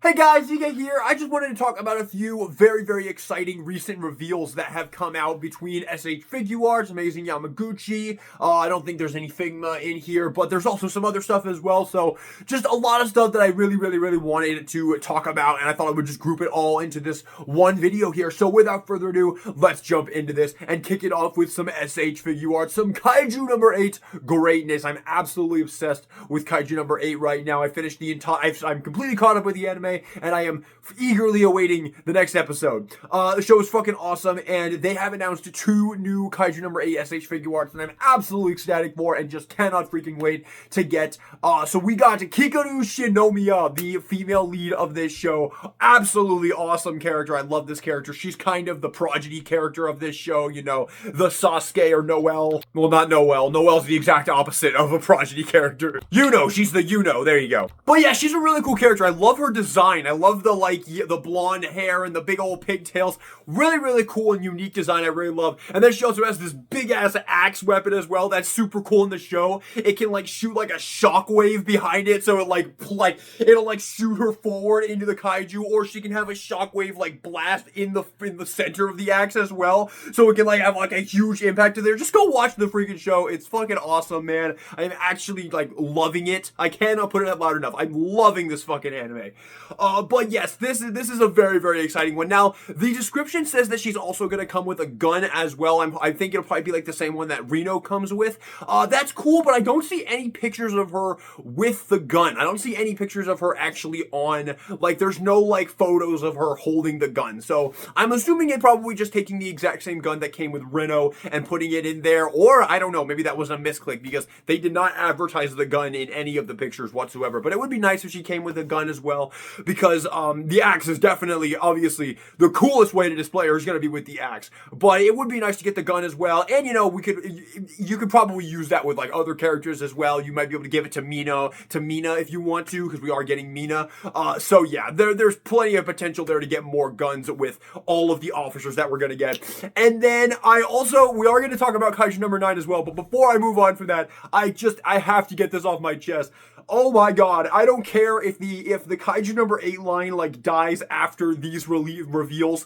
Hey guys, Ika here. I just wanted to talk about a few very exciting recent reveals that have come out between SH Figuarts, Amazing Yamaguchi. I don't think there's any Figma in here, but there's also some other stuff as well. So just a lot of stuff that I really wanted to talk about, and I thought I would just group it all into this one video here. So without further ado, let's jump into this and kick it off with some SH Figuarts, some Kaiju #8 greatness. I'm absolutely obsessed with Kaiju #8 right now. I finished the entire, I'm completely caught up with the anime, and I am eagerly awaiting the next episode. The show is fucking awesome, and they have announced 2 new Kaiju #8 SH Figuarts, and I'm absolutely ecstatic for, and just cannot freaking wait to get. So we got Kikaru Shinomiya, the female lead of this show. Absolutely awesome character. I love this character. She's kind of the progeny character of this show, you know, the Sasuke or Noelle. Well, not Noelle. Noelle's the exact opposite of a progeny character. She's the there you go. But yeah, she's a really cool character. I love her design. I love the blonde hair and the big old pigtails. Really cool and unique design. I really love. And then she also has this big ass axe weapon as well. That's super cool in the show. It can like shoot like a shockwave behind it, so it it'll shoot her forward into the kaiju, or she can have a shockwave like blast in the center of the axe as well, so it can like have like a huge impact to there. Just go watch the freaking show. It's fucking awesome, man. I'm actually like loving it. I cannot put it out loud enough. I'm loving this fucking anime. But yes, this is a very exciting one. Now, the description says that she's also going to come with a gun as well. I think it'll probably be like the same one that Reno comes with. That's cool, but I don't see any pictures of her with the gun. I don't see any pictures of her actually on, like, there's no, like, photos of her holding the gun. So, I'm assuming it probably just taking the exact same gun that came with Reno and putting it in there, or, I don't know, maybe that was a misclick, because they did not advertise the gun in any of the pictures whatsoever. But it would be nice if she came with a gun as well, because the axe is definitely, obviously, the coolest way to display her is going to be with the axe. But it would be nice to get the gun as well, and you know, you could probably use that with like other characters as well. You might be able to give it to Mina if you want to, because we are getting Mina. So yeah, there's plenty of potential there to get more guns with all of the officers that we're going to get. And then we are going to talk about Kaiju #9 as well, but before I move on from that, I have to get this off my chest. Oh my god, I don't care if the Kaiju #8 line like dies after these reveals.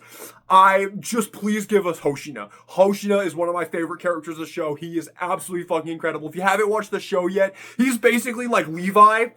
Please give us Hoshina. Hoshina is one of my favorite characters of the show. He is absolutely fucking incredible. If you haven't watched the show yet, he's basically like Levi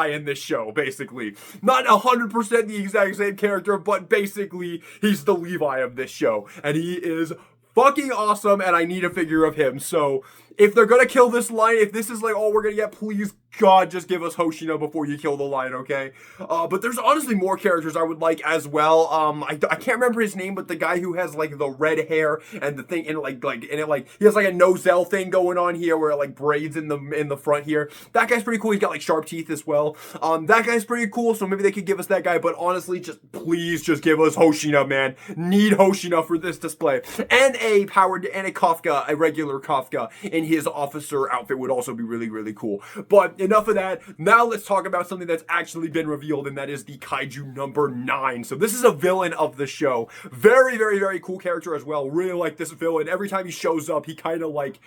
in this show, basically. Not 100% the exact same character, but basically he's the Levi of this show. And he is fucking awesome, and I need a figure of him. So if they're gonna kill this line, if this is like all we're gonna get, please God, just give us Hoshina before you kill the line, okay? But there's honestly more characters I would like as well. I can't remember his name, but the guy who has like the red hair and the thing, and he has like a nosel thing going on here where it like braids in the front here. That guy's pretty cool. He's got like sharp teeth as well. That guy's pretty cool, so maybe they could give us that guy. But honestly, please give us Hoshina, man. Need Hoshina for this display, and a Kafka, a regular Kafka in his officer outfit would also be really cool. But enough of that. Now let's talk about something that's actually been revealed, and that is the Kaiju #9. So this is a villain of the show. Very cool character as well. Really like this villain. Every time he shows up, kind of like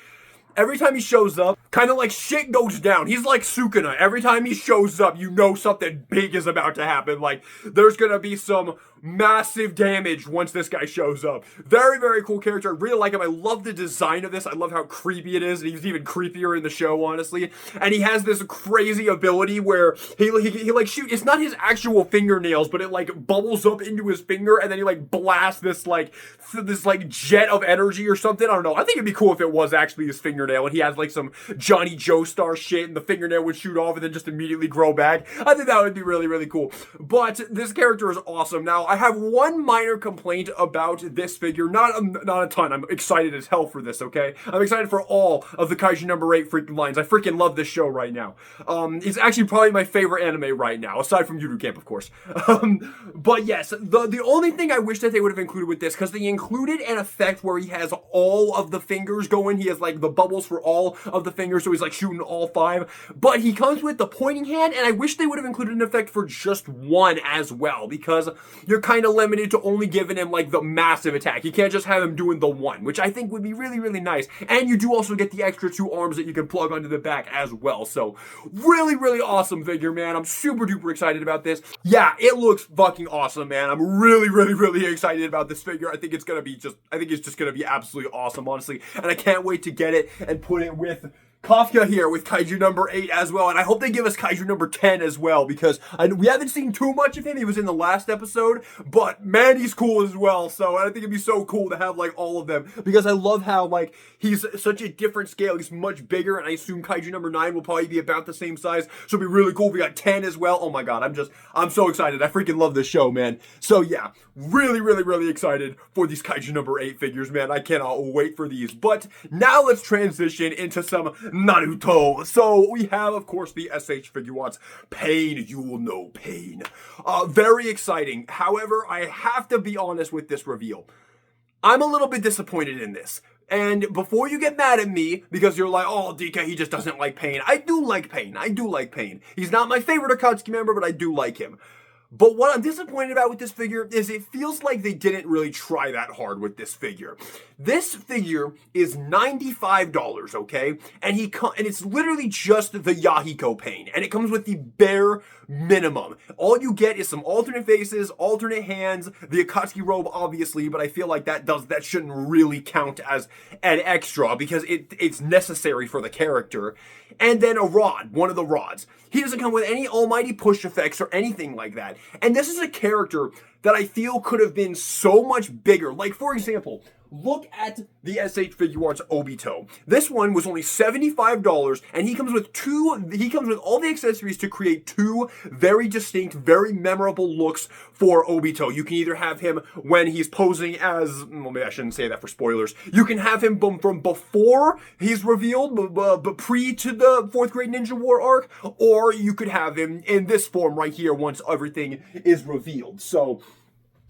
shit goes down. He's like Sukuna. Every time he shows up, you know something big is about to happen. Like, there's gonna be some massive damage once this guy shows up. Very cool character. I really like him. I love the design of this. I love how creepy it is. And he's even creepier in the show, honestly. And he has this crazy ability where he like shoot. It's not his actual fingernails, but it like bubbles up into his finger, and then he like blasts this jet of energy or something. I don't know. I think it'd be cool if it was actually his fingernail, and he has like some Johnny Joestar shit, and the fingernail would shoot off and then just immediately grow back. I think that would be really cool. But this character is awesome. Now, I have one minor complaint about this figure. Not a ton. I'm excited as hell for this, okay? I'm excited for all of the Kaiju #8 freaking lines. I freaking love this show right now. It's actually probably my favorite anime right now, aside from Yuru Camp, of course. But yes, the only thing I wish that they would have included with this, because they included an effect where he has all of the fingers going. He has like the bubbles for all of the fingers, so he's like shooting all 5. But he comes with the pointing hand, and I wish they would have included an effect for just one as well, because you're kind of limited to only giving him like the massive attack. You can't just have him doing the one, which I think would be really, really nice. And you do also get the extra 2 arms that you can plug onto the back as well. So really, really awesome figure, man. I'm super duper excited about this. Yeah, it looks fucking awesome, man. I'm really, really, really excited about this figure. I think it's just gonna be absolutely awesome, honestly. And I can't wait to get it and put it with Kafka here with Kaiju number 8 as well, and I hope they give us Kaiju number 10 as well, because we haven't seen too much of him. He was in the last episode, but man, he's cool as well. So I think it'd be so cool to have like all of them, because I love how like he's such a different scale. He's much bigger, and I assume Kaiju number 9 will probably be about the same size. So it'd be really cool if we got 10 as well. Oh my god, I'm so excited. I freaking love this show, man. So yeah, really, really, really excited for these Kaiju number 8 figures, man. I cannot wait for these. But now let's transition into some Naruto. So we have, of course, the SH Figuarts Pain. You will know pain. Very exciting. However, I have to be honest with this reveal. I'm a little bit disappointed in this. And before you get mad at me, because you're like, oh, DK, he just doesn't like Pain. I do like Pain. I do like Pain. He's not my favorite Akatsuki member, but I do like him. But what I'm disappointed about with this figure is it feels like they didn't really try that hard with this figure. This figure is $95, okay? And it's literally just the Yahiko Pain. And it comes with the bare minimum. All you get is some alternate faces, alternate hands, the Akatsuki robe, obviously, but I feel like that shouldn't really count as an extra, because it's necessary for the character. And then a rod, one of the rods. He doesn't come with any almighty push effects or anything like that. And this is a character that I feel could have been so much bigger. Like, for example, look at the SH Figuarts Obito. This one was only $75, and he comes with all the accessories to create 2 very distinct, very memorable looks for Obito. You can either have him when he's posing as, well, maybe I shouldn't say that for spoilers. You can have him from before he's revealed, but pre to the 4th grade Ninja War arc, or you could have him in this form right here once everything is revealed. So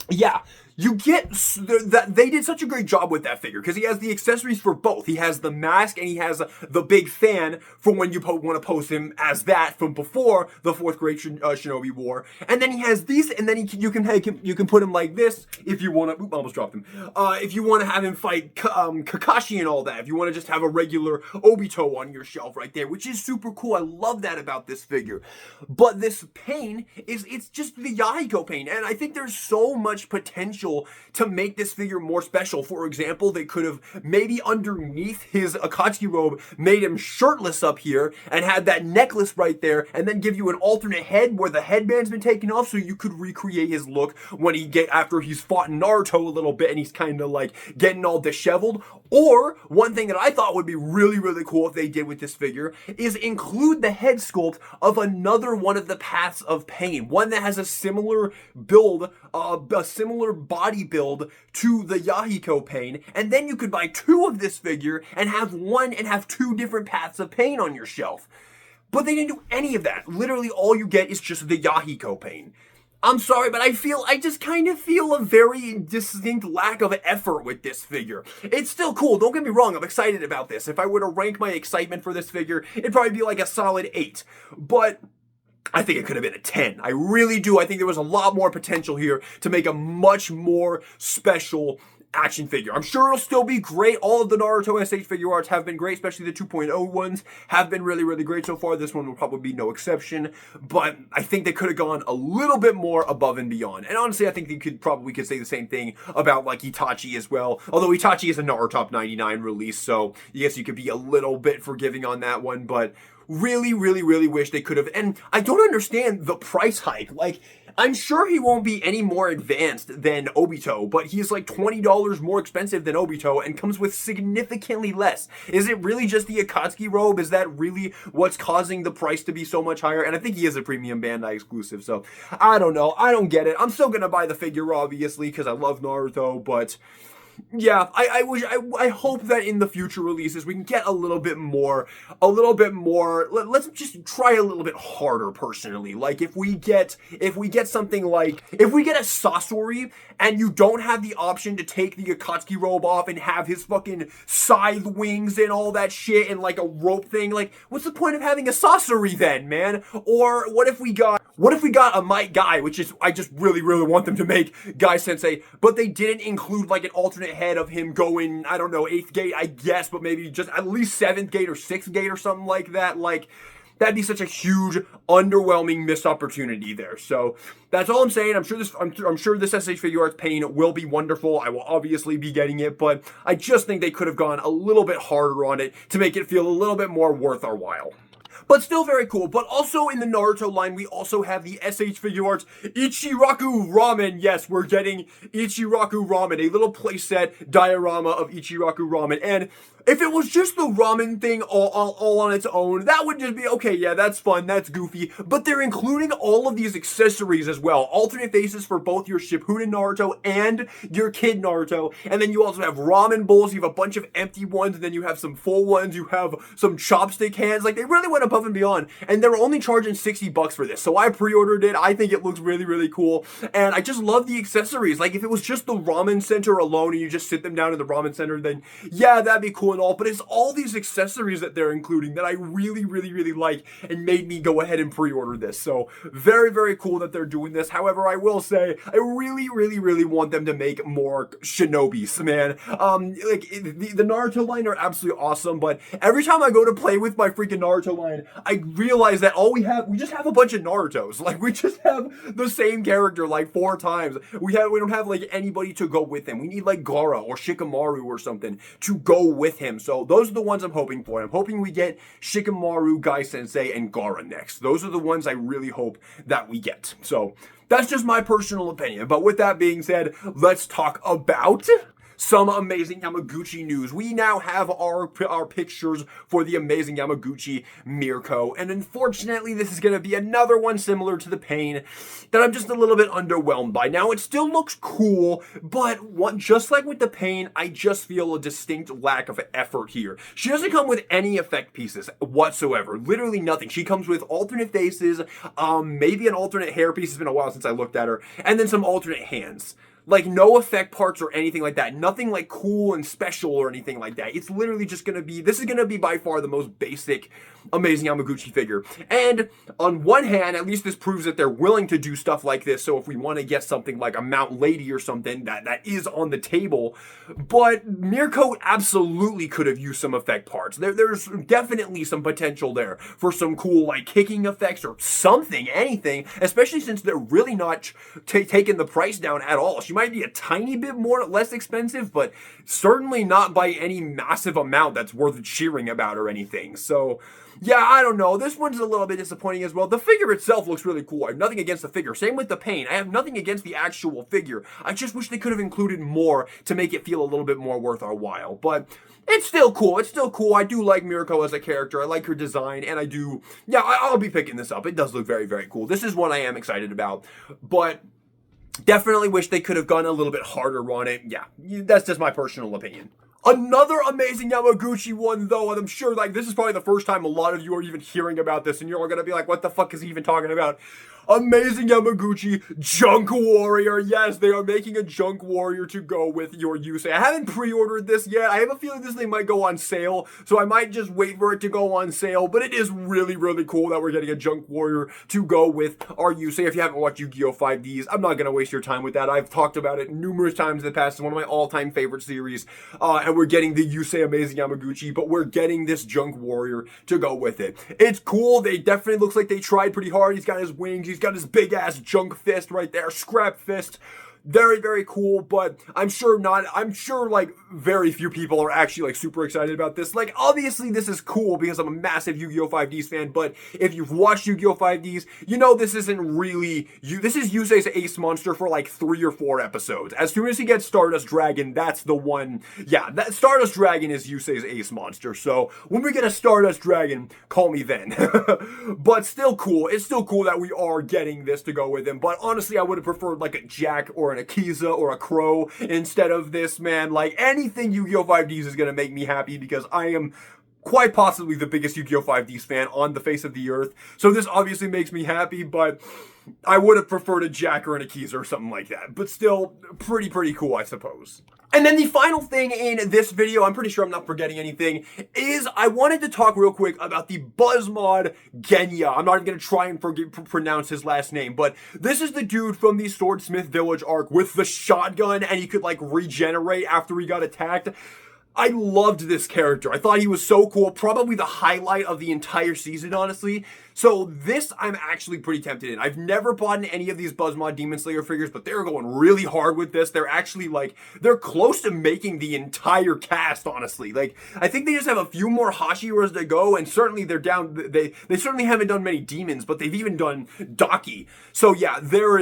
yeah, you get that they did such a great job with that figure, because he has the accessories for both. He has the mask, and he has the big fan for when you want to pose him as that from before the 4th grade Shinobi War. And then he has these, and then you can put him like this if you want to. Oop, almost dropped him. If you want to have him fight Kakashi and all that. If you want to just have a regular Obito on your shelf right there, which is super cool. I love that about this figure. But this Pain it's just the Yahiko Pain, and I think there's so much potential to make this figure more special. For example, they could have maybe underneath his Akatsuki robe made him shirtless up here and had that necklace right there, and then give you an alternate head where the headband's been taken off, so you could recreate his look when after he's fought Naruto a little bit and he's kind of like getting all disheveled. Or one thing that I thought would be really, really cool if they did with this figure is include the head sculpt of another one of the Paths of Pain, one that has a similar build, a similar body build to the Yahiko Pain, and then you could buy 2 of this figure and have 2 different Paths of Pain on your shelf. But they didn't do any of that. Literally all you get is just the Yahiko Pain. I'm sorry, but I just kind of feel a very distinct lack of effort with this figure. It's still cool, don't get me wrong, I'm excited about this. If I were to rank my excitement for this figure, it'd probably be like a solid 8. But I think it could have been a 10. I really do. I think there was a lot more potential here to make a much more special action figure. I'm sure it'll still be great. All of the Naruto SH Figuarts have been great, especially the 2.0 ones have been really, really great so far. This one will probably be no exception, but I think they could have gone a little bit more above and beyond. And honestly, I think they could say the same thing about like Itachi as well. Although Itachi is a Naruto Top 99 release, so I guess you could be a little bit forgiving on that one, but really, really, really wish they could have. And I don't understand the price hike. Like, I'm sure he won't be any more advanced than Obito, but he's like $20 more expensive than Obito and comes with significantly less. Is it really just the Akatsuki robe? Is that really what's causing the price to be so much higher? And I think he is a premium Bandai exclusive, so I don't know. I don't get it. I'm still gonna buy the figure, obviously, because I love Naruto, but yeah, I hope that in the future releases we can get a little bit more, let's just try a little bit harder personally. Like if we get something like, if we get a Sasori and you don't have the option to take the Akatsuki robe off and have his fucking scythe wings and all that shit and like a rope thing, like what's the point of having a Sasori then, man? Or what if we got What if we got a Might Guy, which is, I just really, really want them to make Guy Sensei, but they didn't include like an alternate head of him going, I don't know, 8th gate, I guess, but maybe just at least 7th gate or 6th gate or something like that. Like, that'd be such a huge, underwhelming missed opportunity there. So that's all I'm saying. I'm sure this SH Figure Arts pain will be wonderful. I will obviously be getting it, but I just think they could have gone a little bit harder on it to make it feel a little bit more worth our while. But still very cool. But also in the Naruto line, we also have the SH Figure Arts Ichiraku Ramen. Yes, we're getting Ichiraku Ramen, a little playset diorama of Ichiraku Ramen. And if it was just the ramen thing all on its own, that would just be, okay, yeah, that's fun, that's goofy. But they're including all of these accessories as well. Alternate faces for both your Shippuden Naruto and your Kid Naruto. And then you also have ramen bowls, you have a bunch of empty ones, and then you have some full ones, you have some chopstick hands. Like, they really went above and beyond. And they were only charging $60 for this. So I pre-ordered it. I think it looks really, really cool. And I just love the accessories. Like, if it was just the ramen center alone and you just sit them down in the ramen center, then yeah, that'd be cool and all, but it's all these accessories that they're including that I really, really, really like and made me go ahead and pre-order this. So very, very cool that they're doing this. However, I will say I really, really, really want them to make more Shinobis, man. Like the Naruto line are absolutely awesome, but every time I go to play with my freaking Naruto line, I realize that we just have a bunch of Narutos. Like, we just have the same character like 4 times. We don't have like anybody to go with him. We need like Gaara or Shikamaru or something to go with him. So those are the ones I'm hoping for. I'm hoping we get Shikamaru, Guy Sensei, and Gaara next. Those are the ones I really hope that we get. So that's just my personal opinion. But with that being said, let's talk about some amazing Yamaguchi news. We now have our pictures for the amazing Yamaguchi Mirko, and unfortunately this is going to be another one similar to the pain that I'm just a little bit underwhelmed by. Now, it still looks cool, but just like with the pain, I just feel a distinct lack of effort here. She doesn't come with any effect pieces whatsoever, literally nothing. She comes with alternate faces, maybe an alternate hair piece. It's been a while since I looked at her, and then some alternate hands. Like, no effect parts or anything like that. Nothing like cool and special or anything like that. It's literally just gonna be, this is gonna be by far the most basic amazing Yamaguchi figure. And on one hand, at least this proves that they're willing to do stuff like this. So if we want to get something like a Mount Lady or something that is on the table, but Mirko absolutely could have used some effect parts. There's definitely some potential there for some cool like kicking effects or something, anything, especially since they're really not taking the price down at all. She might be a tiny bit less expensive, but certainly not by any massive amount that's worth cheering about or anything. So yeah, I don't know. This one's a little bit disappointing as well. The figure itself looks really cool. I have nothing against the figure. Same with the pain. I have nothing against the actual figure. I just wish they could have included more to make it feel a little bit more worth our while. But it's still cool. It's still cool. I do like Mirko as a character. I like her design, and I'll be picking this up. It does look very, very cool. This is one I am excited about. But definitely wish they could have gone a little bit harder on it. Yeah, that's just my personal opinion. Another amazing Yamaguchi one, though, and I'm sure like this is probably the first time a lot of you are even hearing about this, and you're all gonna be like, what the fuck is he even talking about? Amazing Yamaguchi Junk Warrior. Yes, they are making a Junk Warrior to go with your Yusei. I haven't pre-ordered this yet. I have a feeling this thing might go on sale, so I might just wait for it to go on sale, but it is really, really cool that we're getting a Junk Warrior to go with our Yusei. If you haven't watched Yu-Gi-Oh! 5Ds, I'm not going to waste your time with that. I've talked about it numerous times in the past. It's one of my all-time favorite series, and we're getting the Yusei Amazing Yamaguchi, but we're getting this Junk Warrior to go with it. It's cool. They definitely looks like they tried pretty hard. He's got his wings. He's got his big ass junk fist right there, scrap fist. Very, very cool, but I'm sure like very few people are actually like super excited about this. Like, obviously this is cool because I'm a massive Yu-Gi-Oh! 5Ds fan, but if you've watched Yu-Gi-Oh! 5Ds, you know this isn't really, this is Yusei's ace monster for like 3 or 4 episodes. As soon as he gets Stardust Dragon, that's the one, yeah, that Stardust Dragon is Yusei's ace monster, so when we get a Stardust Dragon, call me then. But still cool, it's still cool that we are getting this to go with him, but honestly I would have preferred like a Jack or an Akiza or a Crow instead of this, man. Like, anything Yu-Gi-Oh! 5Ds is gonna make me happy because I am quite possibly the biggest Yu-Gi-Oh! 5Ds fan on the face of the earth. So this obviously makes me happy, but I would have preferred a Jacker and a Keezer or something like that. But still, pretty cool, I suppose. And then the final thing in this video, I'm pretty sure I'm not forgetting anything, is I wanted to talk real quick about the Buzzmod Genya. I'm not even going to try and pronounce his last name, but this is the dude from the Swordsmith Village arc with the shotgun, and he could like regenerate after he got attacked. I loved this character. I thought he was so cool. Probably the highlight of the entire season, honestly. So this I'm actually pretty tempted in. I've never bought in any of these Buzzmod Demon Slayer figures, but they're going really hard with this. They're actually like, they're close to making the entire cast, honestly. Like, I think they just have a few more Hashiras to go, and certainly they're down, they certainly haven't done many demons, but they've even done Daki. So yeah, they're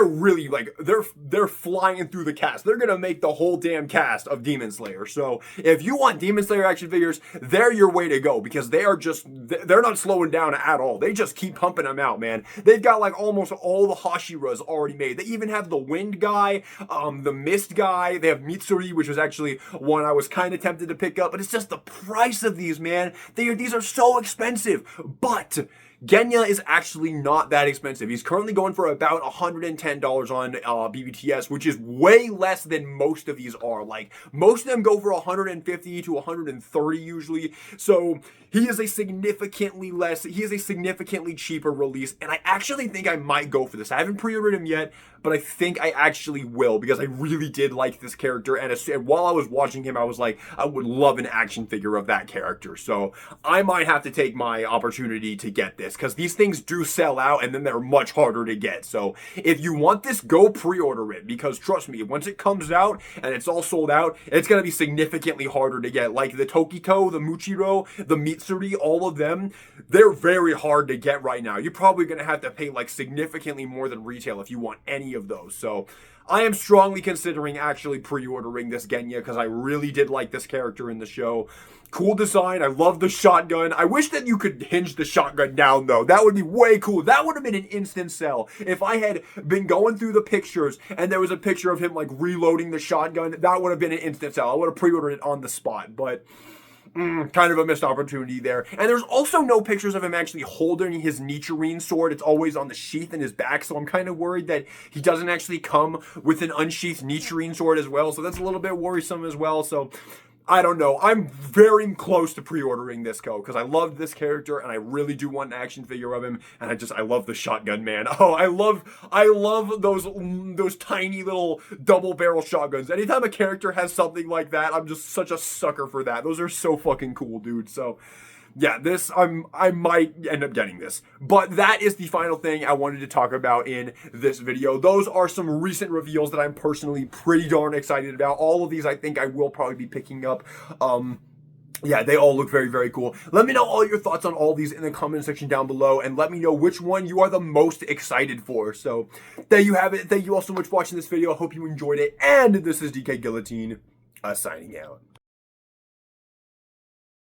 really like, they're flying through the cast. They're gonna make the whole damn cast of Demon Slayer. So if you want Demon Slayer action figures, they're your way to go, because they are just, they're not slowing down at all. They just keep pumping them out, man. They've got like almost all the Hashiras already made. They even have the Wind guy, the Mist guy. They have Mitsuri, which was actually one I was kind of tempted to pick up, but it's just the price of these, man. These are so expensive, but Genya is actually not that expensive. He's currently going for about $110 on BBTS, which is way less than most of these are. Like, most of them go for $150 to $130 usually. So he is a significantly cheaper release, and I actually think I might go for this. I haven't pre-ordered him yet, but I think I actually will, because I really did like this character, and while I was watching him, I was like, I would love an action figure of that character. So I might have to take my opportunity to get this, because these things do sell out, and then they're much harder to get. So if you want this, go pre-order it, because trust me, once it comes out and it's all sold out, it's going to be significantly harder to get. Like the Tokiko, the Muchiro, the Mitsuri, all of them, they're very hard to get right now. You're probably going to have to pay like significantly more than retail if you want any of those. So I am strongly considering actually pre-ordering this Genya, because I really did like this character in the show. Cool design. I love the shotgun. I wish that you could hinge the shotgun down, though. That would be way cool. That would have been an instant sell. If I had been going through the pictures and there was a picture of him like reloading the shotgun, that would have been an instant sell. I would have pre-ordered it on the spot, but kind of a missed opportunity there. And there's also no pictures of him actually holding his Nichirin sword. It's always on the sheath in his back, so I'm kind of worried that he doesn't actually come with an unsheathed Nichirin sword as well, so that's a little bit worrisome as well. So I don't know. I'm very close to pre-ordering this because I love this character and I really do want an action figure of him, and I love the shotgun, man. Oh, I love those tiny little double barrel shotguns. Anytime a character has something like that, I'm just such a sucker for that. Those are so fucking cool, dude. So yeah, I might end up getting this. But that is the final thing I wanted to talk about in this video. Those are some recent reveals that I'm personally pretty darn excited about. All of these I think I will probably be picking up. Yeah, they all look very cool. Let me know all your thoughts on all these in the comment section down below, and let me know which one you are the most excited for. So there you have it. Thank you all so much for watching this video. I hope you enjoyed it. And this is DK Guillotine, signing out.